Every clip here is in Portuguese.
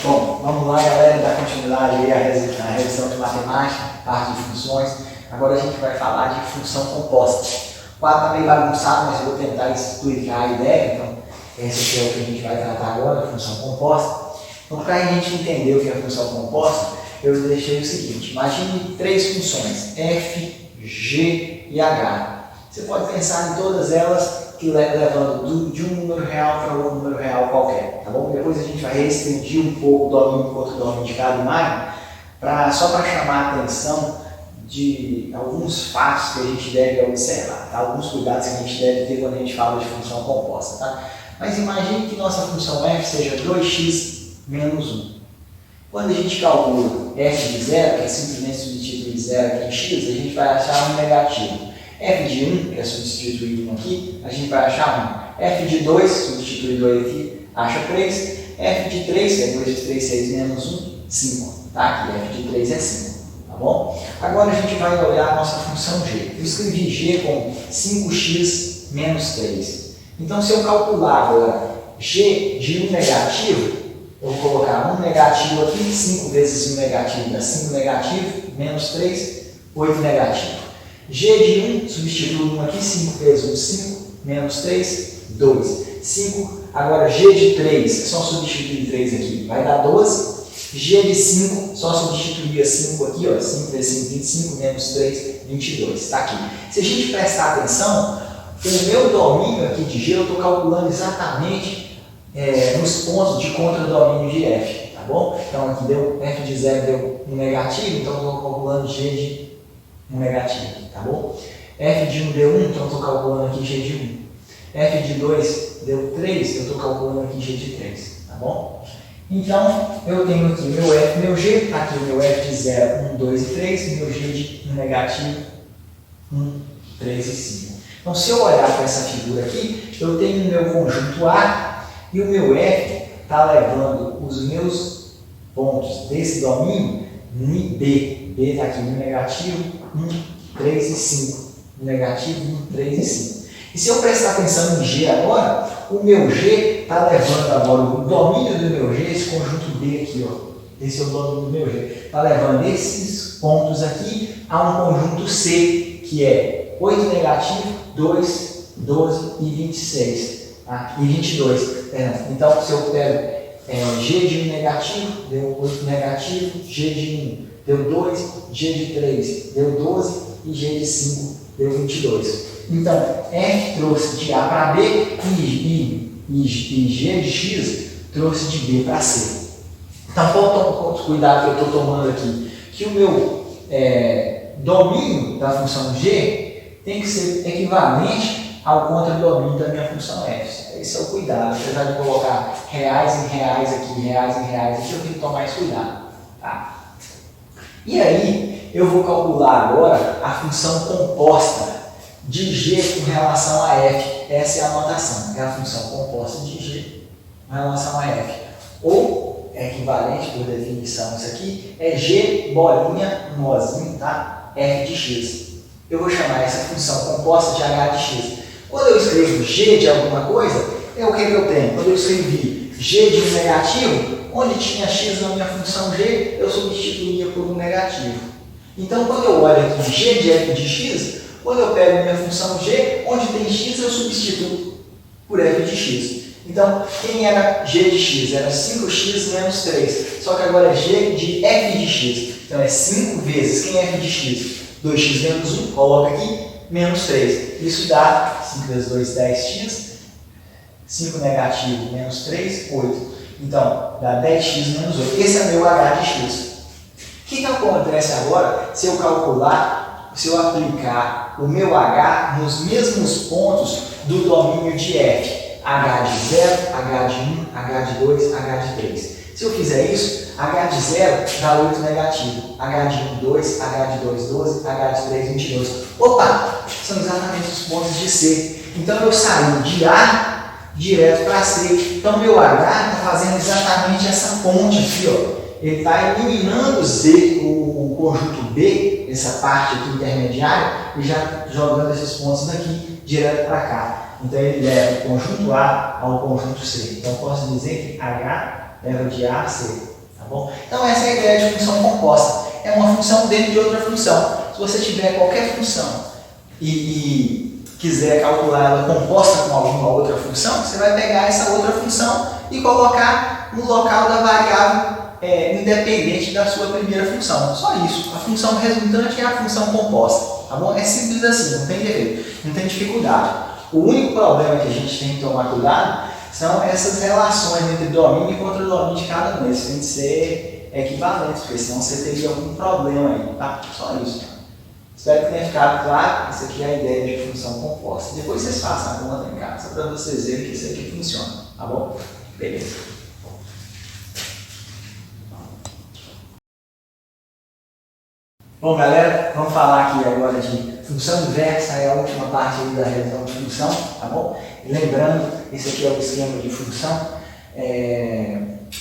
Bom, vamos lá, galera, dar continuidade aí à revisão de matemática, parte de funções. Agora a gente vai falar de função composta. O quadro está meio bagunçado, mas eu vou tentar explicar a ideia. Então, esse aqui é o que a gente vai tratar agora, a função composta. Então, para a gente entender o que é a função composta, eu deixei o seguinte: imagine três funções, f, g e h. Você pode pensar em todas elas que levando de um número real para um número real qualquer, tá bom? Depois a gente vai restringir um pouco o domínio contra o domínio de cada imagem, só para chamar a atenção de alguns fatos que a gente deve observar, tá? Alguns cuidados que a gente deve ter quando a gente fala de função composta, tá? Mas imagine que nossa função f seja 2x menos 1. Quando a gente calcula f de 0, que é simplesmente substituir 0 aqui em x, a gente vai achar um negativo. F de 1, que é substituir 1 aqui, a gente vai achar 1. F de 2, substituir 2 aqui, acha 3. F de 3, que é 2 de 3, 6 menos 1, 5. Tá? Aqui, F de 3 é 5. Tá bom? Agora a gente vai olhar a nossa função g. Eu escrevi g com 5x menos 3. Então, se eu calcular agora g de 1 negativo, eu vou colocar 1 negativo aqui, 5 vezes 1 negativo dá 5 negativo, menos 3, 8 negativo. G de 1, substitui 1 aqui, 5 vezes 1, 5, menos 3, 2. 5, agora G de 3, só substituir 3 aqui, vai dar 12. G de 5, só substituir 5 aqui, ó, 5 vezes 5, 25, menos 3, 22. Está aqui. Se a gente prestar atenção, o meu domínio aqui de G, eu estou calculando exatamente nos pontos de contra-domínio de F, tá bom? Então aqui deu, F de 0 deu um negativo, então eu estou calculando G de um negativo, tá bom? F de 1 deu 1, então eu estou calculando aqui G de 1. F de 2 deu 3, eu estou calculando aqui G de 3, tá bom? Então, eu tenho aqui meu F, meu G, aqui o meu F de 0, 1, 2 e 3, meu G de 1 negativo, 1, 3 e 5. Então, se eu olhar para essa figura aqui, eu tenho o meu conjunto A e o meu F está levando os meus pontos desse domínio em B. B está aqui, 1 negativo, 1, 3 e 5. 1 negativo, 1, 3 e 5. E se eu prestar atenção em G agora, o meu G está levando agora o domínio do meu G, esse conjunto B aqui, ó. Esse é o domínio do meu G. Está levando esses pontos aqui a um conjunto C, que é 8 negativo, 2, 12 e 26. Tá? E 22. Então, se eu pego G de 1 negativo, deu 8 negativo, G de 1 deu 2, G de 3 deu 12 e G de 5 deu 22. Então, F trouxe de A para B e G de X trouxe de B para C. Então, qual o cuidado que eu estou tomando aqui? Que o meu domínio da função G tem que ser equivalente ao contradomínio da minha função F. Esse é o cuidado. Apesar de colocar reais em reais aqui, reais em reais aqui, eu tenho que tomar esse cuidado. Tá? E aí, eu vou calcular agora a função composta de G com relação a F. Essa é a notação, é a função composta de G com relação a F. Ou, é equivalente por definição isso aqui, é G bolinha nozinho, tá? F de X. Eu vou chamar essa função composta de H de X. Quando eu escrevo G de alguma coisa, o que eu tenho? Quando eu escrevi G de um negativo, onde tinha X na minha função G, eu substituía por um negativo. Então, quando eu olho aqui G de F de X, quando eu pego minha função G, onde tem X, eu substituo por F de X. Então, quem era G de X? Era 5x menos 3. Só que agora é G de F de X. Então, é 5 vezes, quem é F de X? 2x menos 1, coloca aqui, menos 3. Isso dá 5 vezes 2, 10x. 5 negativo menos 3, 8. Então, dá 10x menos 8. Esse é meu H de X. O que acontece agora se eu calcular, se eu aplicar o meu H nos mesmos pontos do domínio de F? H de 0, H de 1, H de 2, H de 3. Se eu fizer isso, H de 0 dá 8 negativo. H de 1, 2, H de 2, 12, H de 3, 22. Opa! São exatamente os pontos de C. Então, eu saí de A direto para C. Então, meu H está fazendo exatamente essa ponte aqui, ó. Ele está eliminando Z, o conjunto B, essa parte aqui intermediária, e já jogando esses pontos daqui direto para cá. Então, ele leva o conjunto A ao conjunto C. Então, posso dizer que H leva de A a C, tá bom? Então essa é a ideia de função composta. É uma função dentro de outra função. Se você tiver qualquer função e quiser calcular ela composta com alguma outra função, você vai pegar essa outra função e colocar no local da variável independente da sua primeira função. Só isso. A função resultante é a função composta, tá bom? É simples assim, não tem defeito, não tem dificuldade. O único problema que a gente tem que tomar cuidado são essas relações entre domínio e contra-domínio de cada um. Eles têm que ser equivalentes, porque senão você teria algum problema aí, tá? Só isso. Espero que tenha ficado claro. Essa aqui é a ideia de função composta. Depois vocês façam a conta em casa, para vocês verem que isso aqui funciona, tá bom? Beleza. Bom, galera, vamos falar aqui agora de função inversa, é a última parte aí da revisão de função, tá bom? E lembrando, esse aqui é o esquema de função.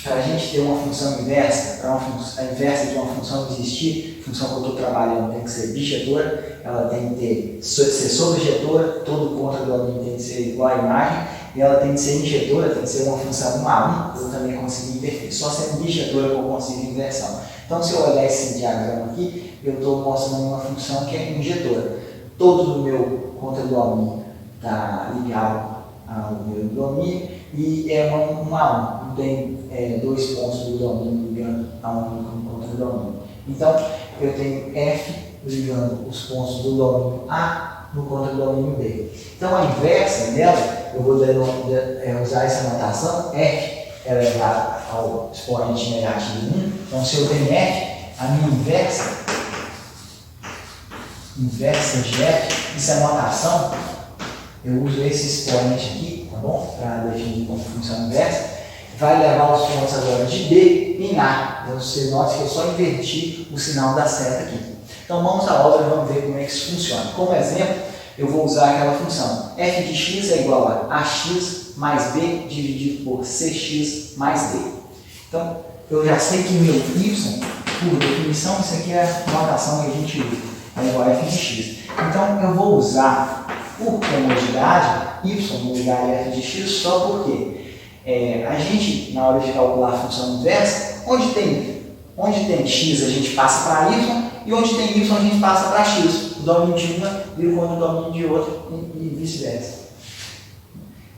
Para a gente ter uma função inversa, para a inversa de uma função existir, a função que eu estou trabalhando tem que ser bijetora, ela tem que ser sobrejetora, todo contra-domínio tem que ser igual à imagem, e ela tem que ser injetora, tem que ser uma função 1 a 1, eu também consigo inverter. Só sendo bijetora que eu consigo inversão. Então, se eu olhar esse diagrama aqui, eu estou mostrando uma função que é injetora. Todo o meu contra-domínio está ligado ao meu domínio e é uma 1 a 1. Não tem dois pontos do domínio ligando a um contra-domínio. Então, eu tenho F ligando os pontos do domínio A no contra-domínio B. Então, a inversa dela, eu vou usar essa notação, F elevado ao expoente negativo 1. Então, se eu tenho F, a minha inversa de F, isso é notação, eu uso esse expoente aqui, tá bom? Para definir como função inversa, vai levar os pontos agora de B em A. Então, você nota que eu só inverti o sinal da seta aqui. Então, vamos à obra e vamos ver como é que isso funciona. Como exemplo, eu vou usar aquela função f de x é igual a ax mais b dividido por cx mais d. Então, eu já sei que meu y, por definição, isso aqui é a notação que a gente usa, é igual a f de x. Então, eu vou usar, por comodidade, y no lugar de f de x só porque a gente, na hora de calcular a função inversa, onde tem x a gente passa para y e onde tem y a gente passa para x. O domínio de uma vira contra o domínio de outro e vice-versa.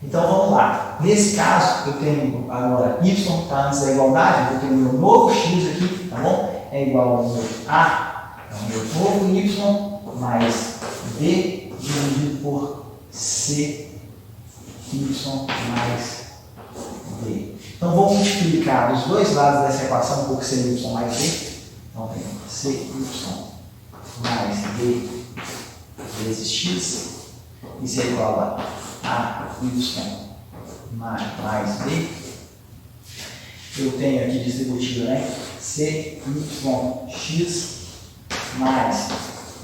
Então vamos lá. Nesse caso, eu tenho agora y está antes da igualdade, eu tenho o meu novo x aqui, tá bom? É igual ao meu a, então meu novo y mais b dividido por c y mais d. Então vou multiplicar os dois lados dessa equação por cy mais d. Então tenho cy mais d vezes x, isso é igual a y mais b. Eu tenho aqui distributiva, né? cyx mais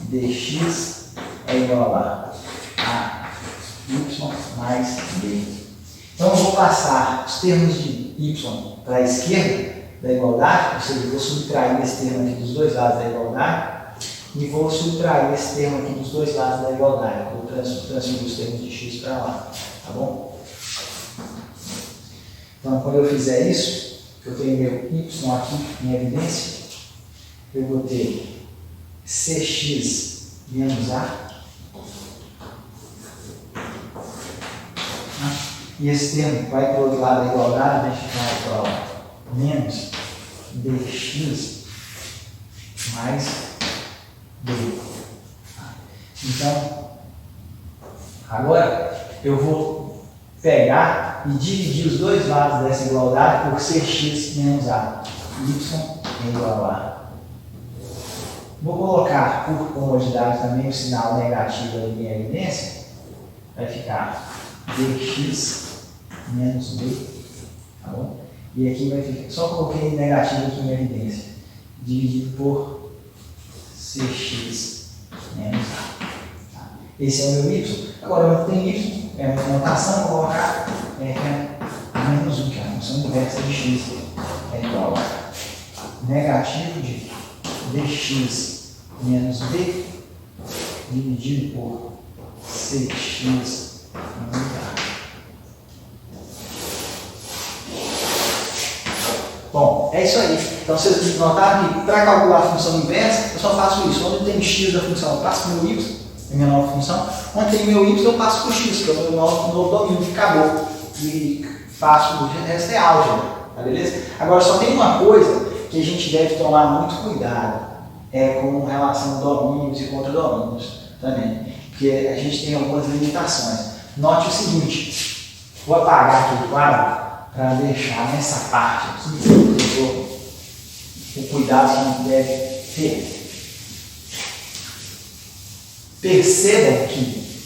dx é igual a y mais b. Então eu vou passar os termos de y para a esquerda da igualdade, ou seja, eu vou subtrair esse termo aqui dos dois lados da igualdade e vou subtrair esse termo aqui dos dois lados da igualdade. Vou transferir os termos de x para lá, tá bom? Então, quando eu fizer isso, eu tenho meu y aqui em evidência, eu vou ter cx menos a, e esse termo vai para o outro lado da igualdade, vai ficar igual a menos dx mais d. Então, agora eu vou pegar e dividir os dois lados dessa igualdade por cx menos a. Y é igual a. Vou colocar por comodidade também o sinal negativo ali em evidência. Vai ficar dx menos d, tá bom? E aqui vai ficar, só coloquei negativo aqui em evidência, dividido por cx menos a. Tá? Esse é o meu y. Agora eu tenho y, é uma notação, vou colocar menos 1, que é a função inversa de x, é igual a negativo de dx menos d dividido por cx menos a. Bom, é isso aí. Então vocês notaram que para calcular a função inversa, eu só faço isso. Onde tem x da função, eu passo para o meu y, é minha nova função. Onde tem meu y, eu passo para o x, que é o meu novo domínio, que acabou. E faço o resto é álgebra, tá beleza? Agora só tem uma coisa que a gente deve tomar muito cuidado, com relação a domínios e contradomínios também. Porque a gente tem algumas limitações. Note o seguinte, vou apagar aqui o quadro para deixar nessa parte aqui o cuidado que a gente deve ter. Percebam que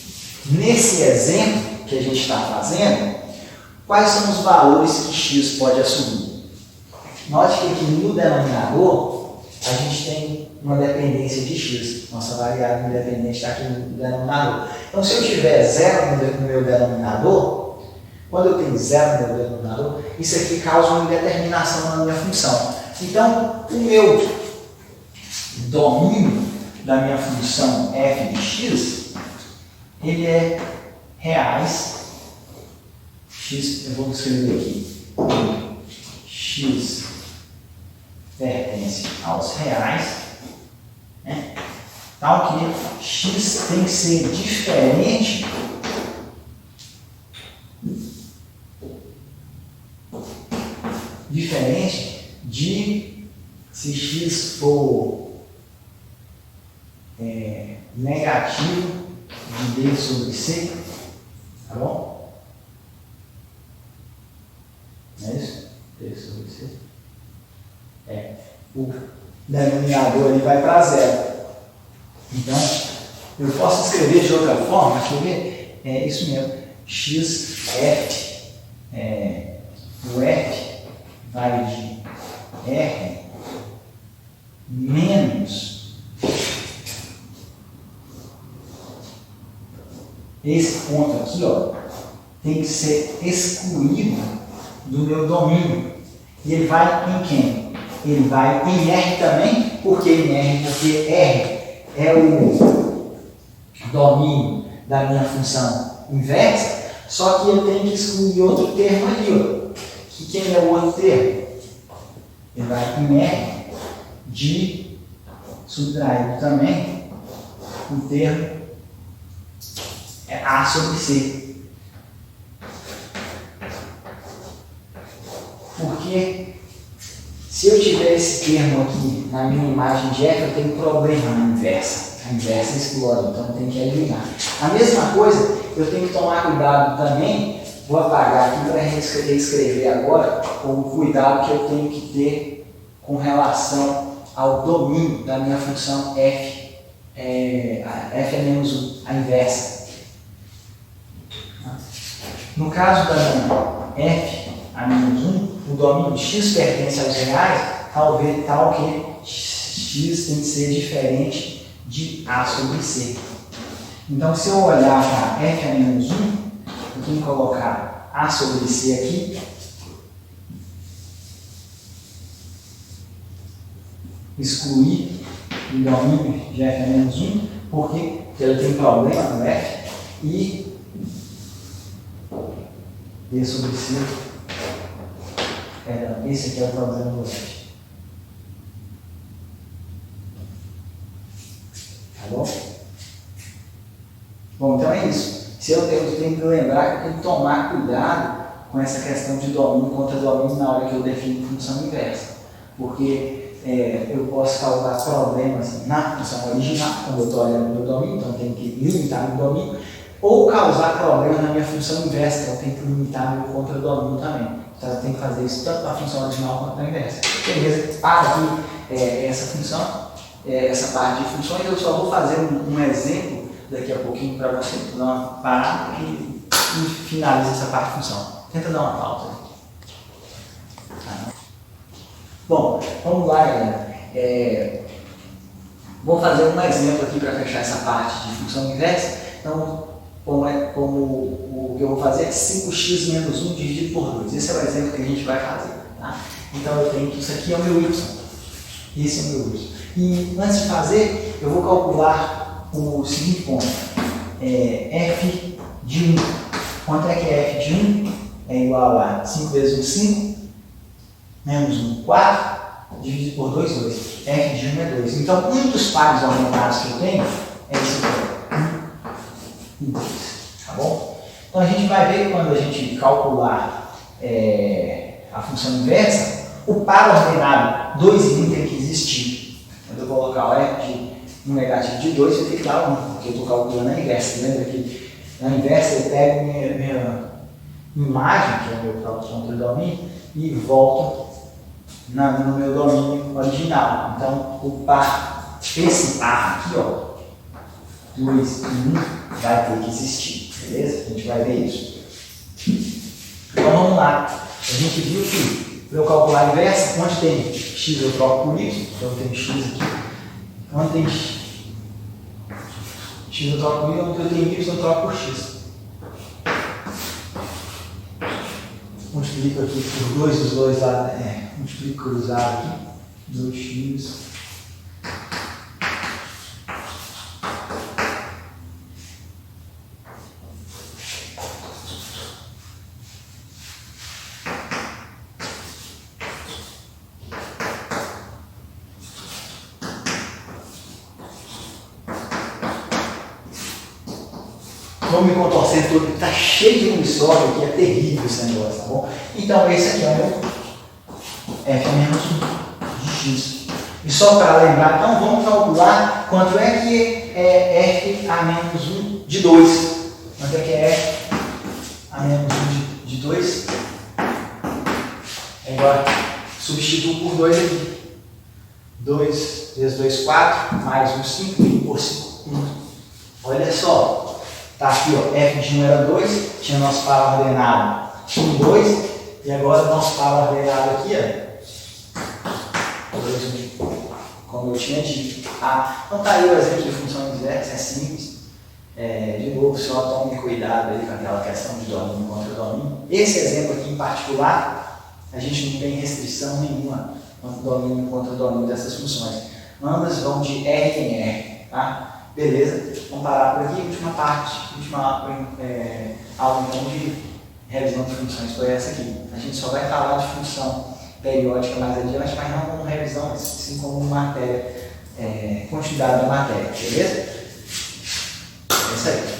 nesse exemplo que a gente está fazendo, quais são os valores que x pode assumir? Note que aqui no denominador a gente tem uma dependência de x. Nossa variável independente está aqui no denominador. Então, se eu tiver zero no meu denominador, quando eu tenho zero no meu denominador, isso aqui causa uma indeterminação na minha função. Então, o meu domínio da minha função f de x, ele é reais. X, eu vou escrever aqui. X pertence aos reais. Né? Tal que x tem que ser diferente de se x for negativo de d sobre c, tá bom? Não é isso? D sobre c. O denominador ele vai para zero. Então, eu posso escrever de outra forma, quer ver? É isso mesmo. Xf, o f vai de R menos esse ponto aqui, ó, tem que ser excluído do meu domínio. E ele vai em quem? Ele vai em R também. Por que em R? Porque R é o domínio da minha função inversa, só que eu tenho que excluir outro termo ali, ó. E quem é o outro termo? Ele vai em R de subtraído também o termo A sobre C. Porque se eu tiver esse termo aqui na minha imagem de F, eu tenho problema na inversa. A inversa explode, então eu tenho que eliminar. A mesma coisa, eu tenho que tomar cuidado também. Vou apagar aqui para reescrever agora com o cuidado que eu tenho que ter com relação ao domínio da minha função f. F é menos 1, a inversa. No caso da minha f a menos 1, o domínio de x pertence aos reais, tal que x tem que ser diferente de A sobre C. Então, se eu olhar para f a menos 1, eu tenho que colocar A sobre C aqui, excluir o domínio de f a menos 1, porque ele tem problema no f, e D sobre C, esse aqui é o problema do f. Tá bom? Bom, então é isso. Se eu tenho que lembrar que eu tenho que tomar cuidado com essa questão de domínio contra domínio na hora que eu defino função inversa. Porque eu posso causar problemas na função original, quando eu estou olhando o meu domínio, então eu tenho que limitar meu domínio, ou causar problemas na minha função inversa, então eu tenho que limitar meu contra-domínio também. Então eu tenho que fazer isso tanto na função original quanto na inversa. Beleza? Para aqui essa função, essa parte de funções, eu só vou fazer um exemplo daqui a pouquinho para você dar uma parada e finaliza essa parte de função. Tenta dar uma pausa. Bom, vamos lá, galera. Vou fazer um exemplo aqui para fechar essa parte de função inversa. Então, como o que eu vou fazer é 5x menos 1 dividido por 2. Esse é o exemplo que a gente vai fazer. Tá? Então, eu tenho que isso aqui é o meu y. Esse é o meu y. E antes de fazer, eu vou calcular o seguinte ponto. F de 1. Quanto é que é f de 1? É igual a 5 vezes 1, 5. Menos 1, 4, dividido por 2, 2. F de 1 é 2. Então, um dos pares ordenados que eu tenho é esse aqui. 1 e 2. Tá bom? Então, a gente vai ver que quando a gente calcular a função inversa, o par ordenado 2 e 1 tem que existir. Quando eu colocar o F de 1 negativo de 2, eu tenho que dar 1, porque eu estou calculando a inversa. Lembra que na inversa eu pego minha imagem, que é o meu próprio controle de domínio, e volto no meu domínio original. Então, esse par aqui, ó, 2 e 1, vai ter que existir, beleza? A gente vai ver isso. Então, vamos lá. A gente viu que, para eu calcular a inversa, onde tem x eu troco por y, então eu tenho x aqui. Onde tem x eu troco por y, onde eu tenho y eu troco por x. Multiplico aqui por 2 dos dois lados, multiplico cruzado aqui, 2x. Vou me contorcendo todo, está cheio de missório aqui, é terrível esse negócio, tá bom? Então, esse aqui é o meu f menos 1 de x. E só para lembrar, então, vamos calcular quanto é que é f a menos 1 de 2. Quanto é que é f a menos 1 de 2? Agora, substituo por 2 aqui. 2 vezes 2, 4, mais 1, 5, dividido por 5, 1. Olha só. Tá aqui, ó, f de 1 era 2, tinha nosso par ordenado 1, 2, e agora nosso par ordenado aqui, ó, 2, 1, como eu tinha dito. Então tá aí o exemplo de função inversa, é simples. De novo, só tome cuidado aí com aquela questão de domínio contra domínio. Esse exemplo aqui em particular, a gente não tem restrição nenhuma quanto domínio contra domínio dessas funções. Ambas vão de R em R, tá? Beleza? Vamos parar por aqui. Última aula então de revisão de funções foi essa aqui. A gente só vai falar de função periódica mais adiante, mas não como revisão, mas sim como matéria, quantidade da matéria, beleza? É isso aí.